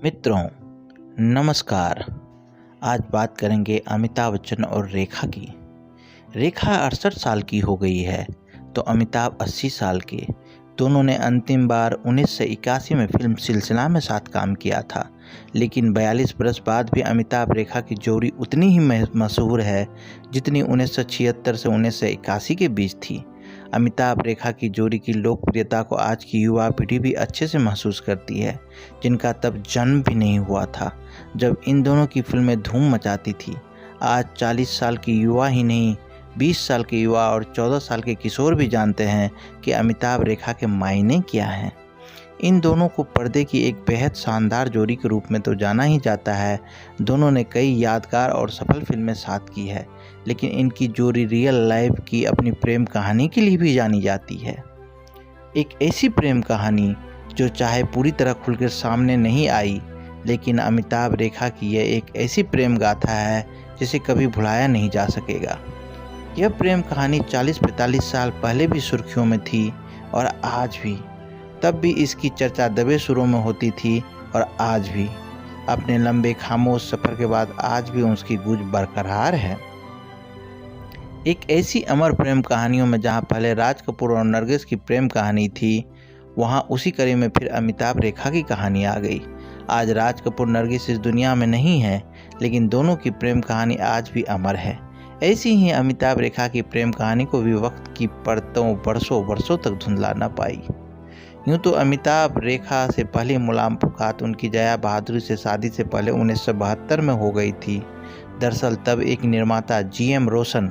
मित्रों, नमस्कार। आज बात करेंगे अमिताभ बच्चन और रेखा की। रेखा 68 साल की हो गई है तो अमिताभ 80 साल के। दोनों ने अंतिम बार 1981 में फिल्म सिलसिला में साथ काम किया था, लेकिन 42 बरस बाद भी अमिताभ रेखा की जोड़ी उतनी ही मशहूर है जितनी 1976 से 1981 के बीच थी। अमिताभ रेखा की जोड़ी की लोकप्रियता को आज की युवा पीढ़ी भी अच्छे से महसूस करती है, जिनका तब जन्म भी नहीं हुआ था जब इन दोनों की फिल्में धूम मचाती थी। आज 40 साल की युवा ही नहीं, 20 साल के युवा और 14 साल के किशोर भी जानते हैं कि अमिताभ रेखा के मायने क्या हैं। इन दोनों को पर्दे की एक बेहद शानदार जोड़ी के रूप में तो जाना ही जाता है। दोनों ने कई यादगार और सफल फिल्में साथ की है, लेकिन इनकी जोड़ी रियल लाइफ की अपनी प्रेम कहानी के लिए भी जानी जाती है। एक ऐसी प्रेम कहानी जो चाहे पूरी तरह खुलकर सामने नहीं आई, लेकिन अमिताभ रेखा की यह एक ऐसी प्रेम गाथा है जिसे कभी भुलाया नहीं जा सकेगा। यह प्रेम कहानी 40-45 साल पहले भी सुर्खियों में थी और आज भी। तब भी इसकी चर्चा दबे सुरों में होती थी और आज भी। अपने लंबे खामोश सफ़र के बाद आज भी उसकी गूंज बरकरार है। एक ऐसी अमर प्रेम कहानियों में जहां पहले राज कपूर और नरगिस की प्रेम कहानी थी, वहां उसी कड़ी में फिर अमिताभ रेखा की कहानी आ गई। आज राज कपूर नरगिस इस दुनिया में नहीं है, लेकिन दोनों की प्रेम कहानी आज भी अमर है। ऐसी ही अमिताभ रेखा की प्रेम कहानी को भी वक्त की परतों बरसों तक धुंधला न पाई। यूँ तो अमिताभ रेखा से पहली मुलाकात उनकी जया बहादुरी से शादी से पहले 1972 में हो गई थी। दरअसल तब एक निर्माता GM रोशन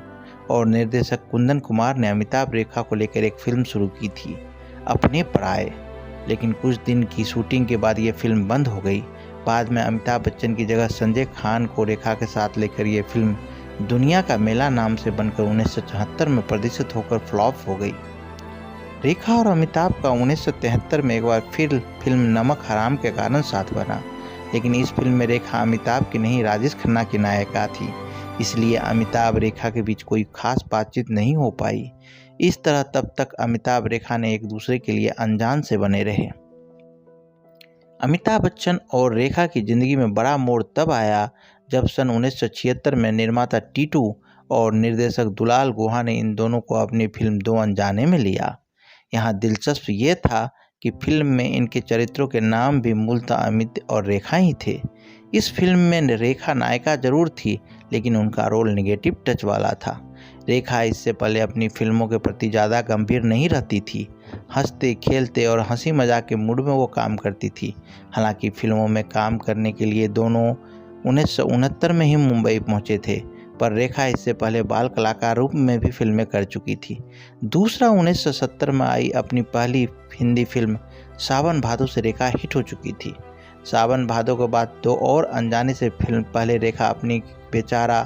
और निर्देशक कुंदन कुमार ने अमिताभ रेखा को लेकर एक फिल्म शुरू की थी, अपने पराये। लेकिन कुछ दिन की शूटिंग के बाद ये फिल्म बंद हो गई। बाद में अमिताभ बच्चन की जगह संजय खान को रेखा के साथ लेकर ये फिल्म दुनिया का मेला नाम से बनकर 1974 में प्रदर्शित होकर फ्लॉप हो गई। रेखा और अमिताभ का 1973 में एक बार फिर फिल्म नमक हराम के कारण साथ बना, लेकिन इस फिल्म में रेखा अमिताभ की नहीं राजेश खन्ना की नायिका थी, इसलिए अमिताभ रेखा के बीच कोई खास बातचीत नहीं हो पाई। इस तरह तब तक अमिताभ रेखा ने एक दूसरे के लिए अनजान से बने रहे। अमिताभ बच्चन और रेखा की जिंदगी में बड़ा मोड़ तब आया जब सन 1976 में निर्माता टीटू और निर्देशक दुलाल गुहा ने इन दोनों को अपनी फिल्म दो अनजाने में लिया। यहाँ दिलचस्प ये था कि फिल्म में इनके चरित्रों के नाम भी मूलतः अमित और रेखा ही थे। इस फिल्म में रेखा नायिका जरूर थी, लेकिन उनका रोल नेगेटिव टच वाला था। रेखा इससे पहले अपनी फिल्मों के प्रति ज़्यादा गंभीर नहीं रहती थी। हंसते खेलते और हंसी मजाक के मूड में वो काम करती थी। हालांकि फिल्मों में काम करने के लिए दोनों 1969 में ही मुंबई पहुंचे थे, पर रेखा इससे पहले बाल कलाकार रूप में भी फिल्में कर चुकी थी। दूसरा 1970 में आई अपनी पहली हिंदी फिल्म सावन भादो से रेखा हिट हो चुकी थी। सावन भादो के बाद दो और अनजाने से फिल्म पहले रेखा अपनी बेचारा,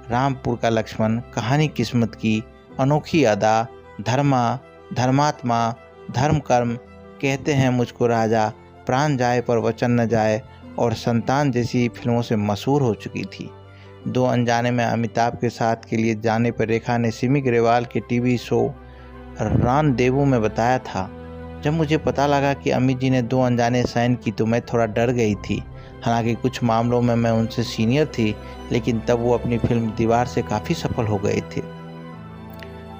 रामपुर का लक्ष्मण, कहानी किस्मत की, अनोखी अदा, धर्मा, धर्मात्मा, धर्म कर्म, कहते हैं मुझको राजा, प्राण जाए पर वचन न जाए और संतान जैसी फिल्मों से मशहूर हो चुकी थी। दो अनजाने में अमिताभ के साथ के लिए जाने पर रेखा ने सिमी ग्रेवाल के टीवी शो रानदेवू में बताया था, जब मुझे पता लगा कि अमित जी ने दो अनजाने साइन की तो मैं थोड़ा डर गई थी। हालांकि कुछ मामलों में मैं उनसे सीनियर थी, लेकिन तब वो अपनी फिल्म दीवार से काफ़ी सफल हो गए थे।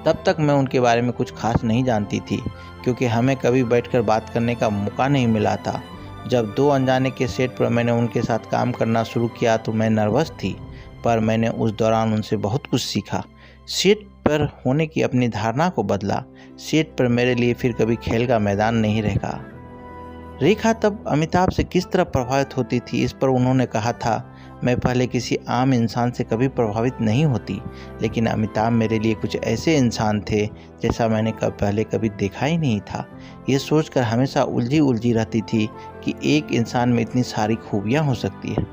तब तक मैं उनके बारे में कुछ खास नहीं जानती थी, क्योंकि हमें कभी बैठकर बात करने का मौका नहीं मिला था। जब दो अनजाने के सेट पर मैंने उनके साथ काम करना शुरू किया तो मैं नर्वस थी, पर मैंने उस दौरान उनसे बहुत कुछ सीखा। सेट पर होने की अपनी धारणा को बदला। सेट पर मेरे लिए फिर कभी खेल का मैदान नहीं रहेगा। रेखा तब अमिताभ से किस तरह प्रभावित होती थी, इस पर उन्होंने कहा था, मैं पहले किसी आम इंसान से कभी प्रभावित नहीं होती, लेकिन अमिताभ मेरे लिए कुछ ऐसे इंसान थे जैसा मैंने पहले कभी देखा ही नहीं था। ये सोचकर हमेशा उलझी रहती थी कि एक इंसान में इतनी सारी खूबियाँ हो सकती है।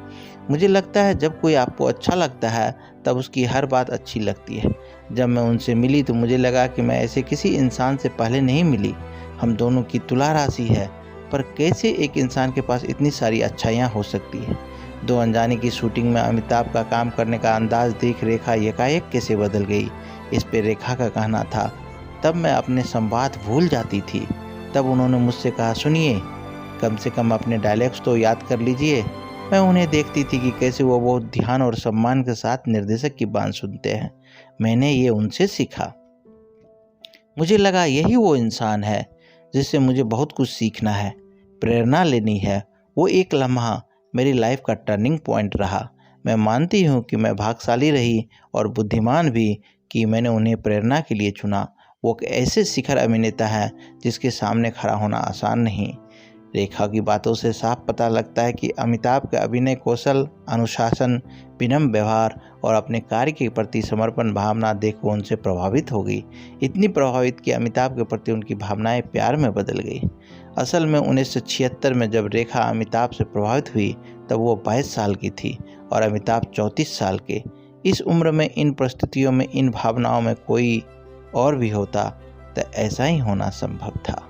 मुझे लगता है जब कोई आपको अच्छा लगता है तब उसकी हर बात अच्छी लगती है। जब मैं उनसे मिली तो मुझे लगा कि मैं ऐसे किसी इंसान से पहले नहीं मिली। हम दोनों की तुला राशि है, पर कैसे एक इंसान के पास इतनी सारी अच्छाइयाँ हो सकती है। दो अनजाने की शूटिंग में अमिताभ का काम करने का अंदाज देख रेखा एकाएक कैसे बदल गई। इस पे रेखा का कहना था, तब मैं अपने संवाद भूल जाती थी। तब उन्होंने मुझसे कहा, सुनिए, कम से कम अपने डायलॉग्स तो याद कर लीजिए। मैं उन्हें देखती थी कि कैसे वो बहुत ध्यान और सम्मान के साथ निर्देशक की बात सुनते हैं। मैंने ये उनसे सीखा। मुझे लगा यही वो इंसान है जिससे मुझे बहुत कुछ सीखना है, प्रेरणा लेनी है। वो एक लम्हा मेरी लाइफ का टर्निंग पॉइंट रहा। मैं मानती हूँ कि मैं भाग्यशाली रही और बुद्धिमान भी कि मैंने उन्हें प्रेरणा के लिए चुना। वो एक ऐसे शिखर अभिनेता है जिसके सामने खड़ा होना आसान नहीं। रेखा की बातों से साफ पता लगता है कि अमिताभ का अभिनय कौशल, अनुशासन, विनम्र व्यवहार और अपने कार्य के प्रति समर्पण भावना देख वो उनसे प्रभावित हो गई। इतनी प्रभावित कि अमिताभ के प्रति उनकी भावनाएं प्यार में बदल गई। असल में 1976 में जब रेखा अमिताभ से प्रभावित हुई तब वो 22 साल की थी और अमिताभ 34 साल के। इस उम्र में, इन परिस्थितियों में, इन भावनाओं में कोई और भी होता तो ऐसा ही होना संभव था।